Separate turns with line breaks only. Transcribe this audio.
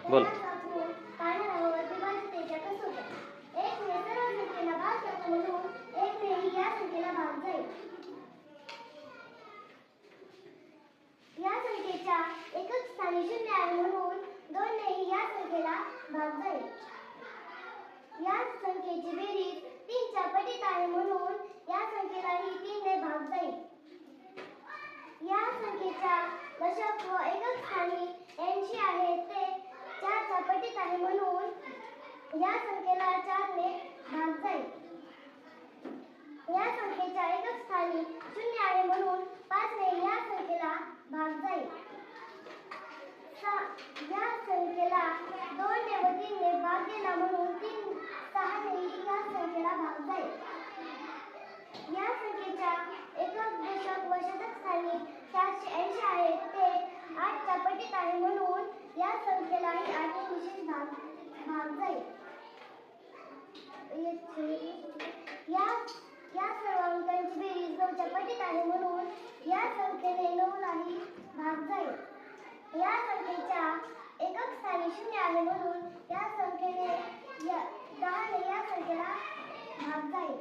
बोल.
काढणाऱ्यावर विभाज्यतेच्या कसोट्या. एक ने सर्व संख्येला भाग जातो म्हणून एक नेही या संख्येला भाग जाईल. या संख्येच्या एकक स्थानी शून्य आहे म्हणून दोन नेही या संख्येला भाग जाईल. या संख्येची बेरीज 3 च्या पटीत आहे म्हणून या संख्येलाही 3 ने भाग जाईल. या संख्येच्या दशक व एकक स्थानी 80 आहे ते 4 च्या पटीत आहे म्हणून या संख्येला 4 ने भाग जाईल. या संख्येच्या एकक स्थानी 0 आहे म्हणून 5 ने या संख्येला भाग जाईल. या संख्येला 2 ने व 3 ने भाग दिला म्हणून 6 ने या संख्येला भाग जाईल. या संख्येच्या एकक दशक व शतक स्थानी 480 आहे ते 8 च्या पटीत आहे म्हणून या संख्येलाही 8 ने विशेष भाग जाईल. या सर्व अंकांची बेरीज 9 च्या पटीत आहे म्हणून या संख्येने 9 लाही भाग जाईल. या संख्येच्या एकक स्थानी 0 आहे म्हणून या संख्येने 10 ने या संख्येला भाग जाईल.